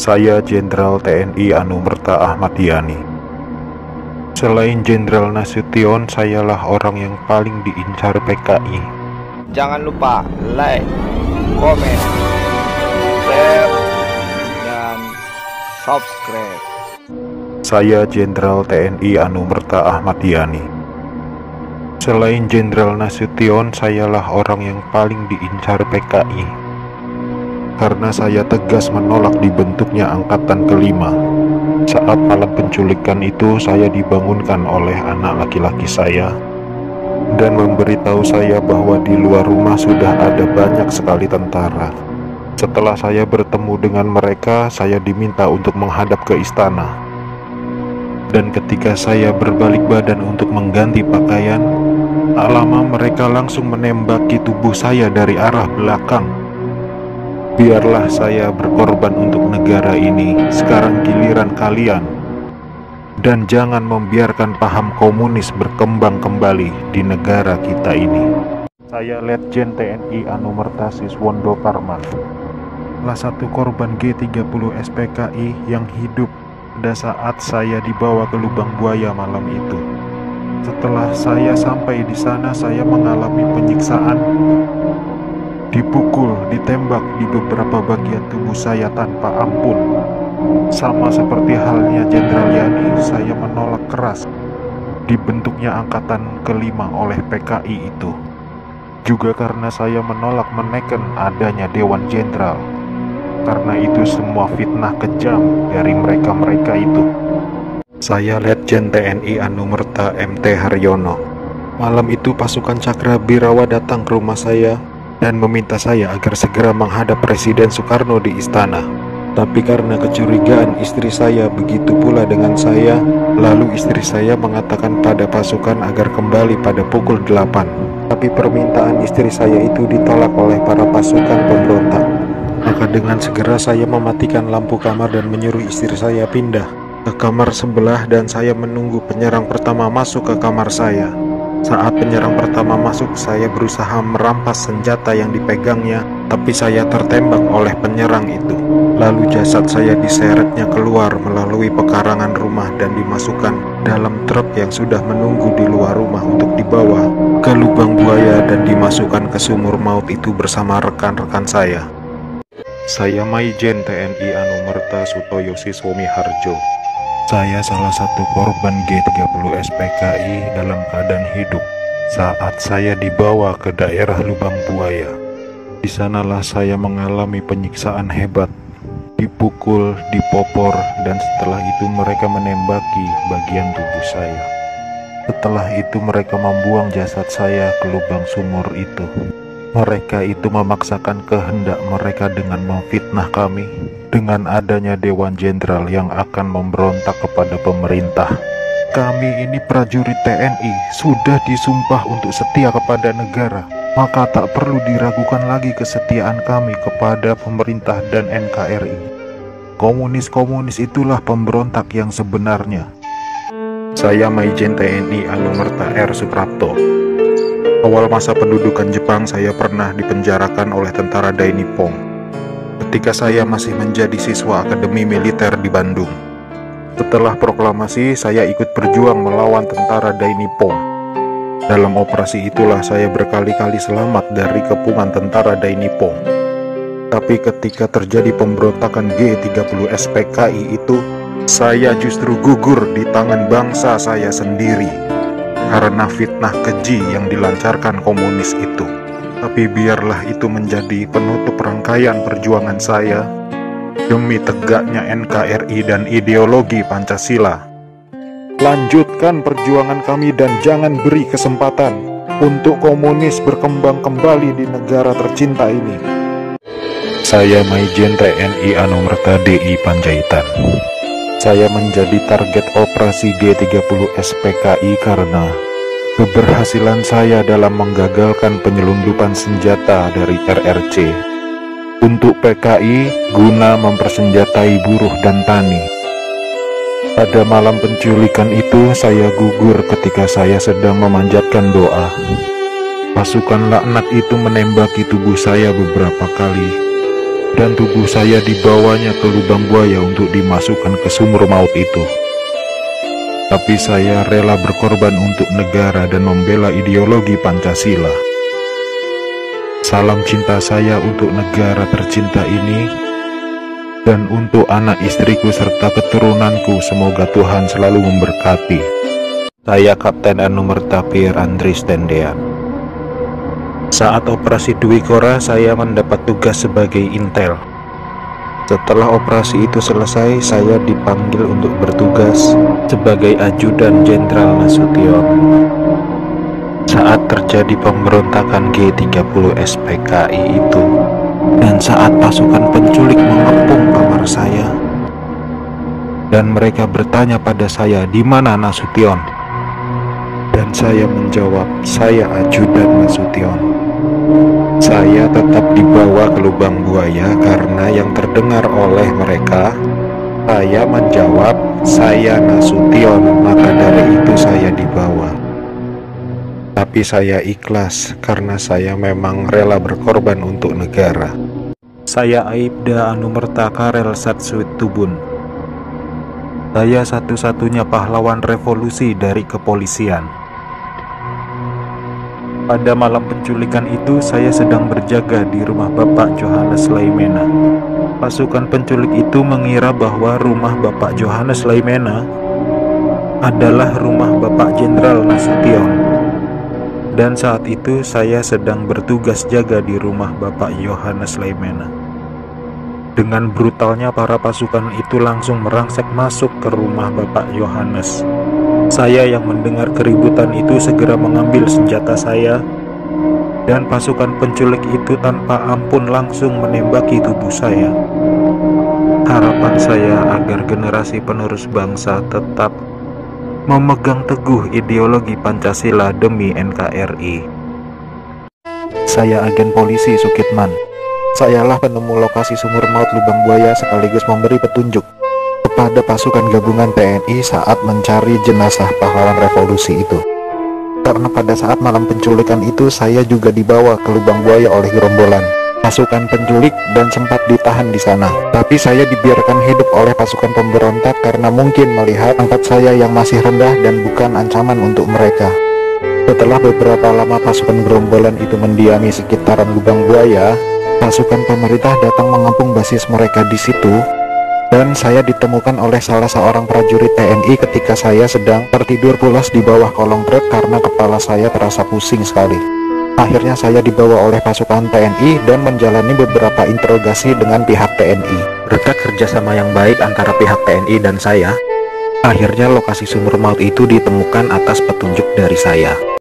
Saya Jenderal TNI Anumerta Ahmad Yani. Selain Jenderal Nasution, sayalah orang yang paling diincar PKI. Jangan lupa like, komen, share, dan subscribe. Saya Jenderal TNI Anumerta Ahmad Yani. Selain Jenderal Nasution, sayalah orang yang paling diincar PKI. Karena saya tegas menolak dibentuknya Angkatan Kelima. Saat malam penculikan itu, saya dibangunkan oleh anak laki-laki saya dan memberitahu saya bahwa di luar rumah sudah ada banyak sekali tentara. Setelah saya bertemu dengan mereka, saya diminta untuk menghadap ke istana. Dan ketika saya berbalik badan untuk mengganti pakaian, tak lama mereka langsung menembaki tubuh saya dari arah belakang. Biarlah saya berkorban untuk negara ini, sekarang giliran kalian. Dan jangan membiarkan paham komunis berkembang kembali di negara kita ini. Saya Letjen TNI Anumerta Siswondo Parman, salah satu korban G30 SPKI yang hidup pada saat saya dibawa ke lubang buaya malam itu. Setelah saya sampai di sana, saya mengalami penyiksaan. Dipukul, ditembak di beberapa bagian tubuh saya tanpa ampun. Sama seperti halnya Jenderal Yani, saya menolak keras dibentuknya Angkatan Kelima oleh PKI itu. Juga karena saya menolak menekan adanya Dewan Jenderal. Karena itu semua fitnah kejam dari mereka-mereka itu. Saya Letjen TNI Anumerta MT Haryono. Malam itu pasukan Cakrabirawa datang ke rumah saya dan meminta saya agar segera menghadap Presiden Soekarno di istana. Tapi karena kecurigaan istri saya begitu pula dengan saya, lalu istri saya mengatakan pada pasukan agar kembali pada pukul 8. Tapi permintaan istri saya itu ditolak oleh para pasukan pemberontak. Maka dengan segera saya mematikan lampu kamar dan menyuruh istri saya pindah ke kamar sebelah, dan saya menunggu penyerang pertama masuk ke kamar saya. Saat penyerang pertama masuk, saya berusaha merampas senjata yang dipegangnya, tapi saya tertembak oleh penyerang itu. Lalu jasad saya diseretnya keluar melalui pekarangan rumah dan dimasukkan dalam truk yang sudah menunggu di luar rumah untuk dibawa ke lubang buaya dan dimasukkan ke sumur maut itu bersama rekan-rekan saya. Saya Maijen TNI Anumerta Sutoyo Siswomi Harjo. Saya salah satu korban G30 SPKI dalam keadaan hidup saat saya dibawa ke daerah lubang buaya. Di sanalah saya mengalami penyiksaan hebat, dipukul, dipopor, dan setelah itu mereka menembaki bagian tubuh saya. Setelah itu mereka membuang jasad saya ke lubang sumur itu. Mereka itu memaksakan kehendak mereka dengan memfitnah kami dengan adanya Dewan Jenderal yang akan memberontak kepada pemerintah. Kami ini prajurit TNI, sudah disumpah untuk setia kepada negara, maka tak perlu diragukan lagi kesetiaan kami kepada pemerintah dan NKRI. Komunis-komunis itulah pemberontak yang sebenarnya. Saya Maijen TNI Anumerta R. Suprapto. Awal masa pendudukan Jepang, saya pernah dipenjarakan oleh tentara Dai Nippon ketika saya masih menjadi siswa Akademi Militer di Bandung. Setelah proklamasi, saya ikut berjuang melawan tentara Dai Nippon. Dalam operasi itulah saya berkali-kali selamat dari kepungan tentara Dai Nippon. Tapi ketika terjadi pemberontakan G30 SPKI itu, saya justru gugur di tangan bangsa saya sendiri karena fitnah keji yang dilancarkan komunis itu. Tapi biarlah itu menjadi penutup rangkaian perjuangan saya demi tegaknya NKRI dan ideologi Pancasila. Lanjutkan perjuangan kami dan jangan beri kesempatan untuk komunis berkembang kembali di negara tercinta ini. Saya Maijen TNI Anumerta DI Panjaitan. Saya menjadi target operasi G30 SPKI karena keberhasilan saya dalam menggagalkan penyelundupan senjata dari RRC untuk PKI guna mempersenjatai buruh dan tani. Pada malam penculikan itu, saya gugur ketika saya sedang memanjatkan doa. Pasukan laknat itu menembaki tubuh saya beberapa kali dan tubuh saya dibawanya ke lubang buaya untuk dimasukkan ke sumur maut itu. Tapi saya rela berkorban untuk negara dan membela ideologi Pancasila. Salam cinta saya untuk negara tercinta ini, dan untuk anak istriku serta keturunanku, semoga Tuhan selalu memberkati. Saya Kapten Anumerta Andris Tendean. Saat operasi Dwi Kora, saya mendapat tugas sebagai intel. Setelah operasi itu selesai, saya dipanggil untuk bertugas sebagai ajudan Jenderal Nasution. Saat terjadi pemberontakan G30 SPKI itu, dan saat pasukan penculik mengepung kamar saya, dan mereka bertanya pada saya, "Di mana Nasution?" Dan saya menjawab, "Saya ajudan Nasution." Saya tetap dibawa ke lubang buaya karena yang terdengar oleh mereka, saya menjawab, "Saya Nasution," maka dari itu saya dibawa. Tapi saya ikhlas karena saya memang rela berkorban untuk negara. Saya Aibda Anumerta Karel Satsuit Tubun. Saya satu-satunya pahlawan revolusi dari kepolisian. Pada malam penculikan itu, saya sedang berjaga di rumah Bapak Johannes Laimena. Pasukan penculik itu mengira bahwa rumah Bapak Johannes Laimena adalah rumah Bapak Jenderal Nasution. Dan saat itu saya sedang bertugas jaga di rumah Bapak Johannes Laimena. Dengan brutalnya para pasukan itu langsung merangsek masuk ke rumah Bapak Johannes. Saya yang mendengar keributan itu segera mengambil senjata saya, dan pasukan penculik itu tanpa ampun langsung menembaki tubuh saya. Harapan saya agar generasi penerus bangsa tetap memegang teguh ideologi Pancasila demi NKRI. Saya agen polisi Sukitman. Sayalah penemu lokasi sumur maut lubang buaya sekaligus memberi petunjuk kepada pasukan gabungan TNI saat mencari jenazah pahlawan revolusi itu. Karena pada saat malam penculikan itu saya juga dibawa ke lubang buaya oleh gerombolan pasukan penculik dan sempat ditahan di sana. Tapi saya dibiarkan hidup oleh pasukan pemberontak karena mungkin melihat pangkat saya yang masih rendah dan bukan ancaman untuk mereka. Setelah beberapa lama pasukan gerombolan itu mendiami sekitaran lubang buaya, pasukan pemerintah datang mengepung basis mereka di situ. Dan saya ditemukan oleh salah seorang prajurit TNI ketika saya sedang tertidur pulas di bawah kolong truk karena kepala saya terasa pusing sekali. Akhirnya saya dibawa oleh pasukan TNI dan menjalani beberapa interogasi dengan pihak TNI. Berkat kerjasama yang baik antara pihak TNI dan saya, akhirnya lokasi sumur maut itu ditemukan atas petunjuk dari saya.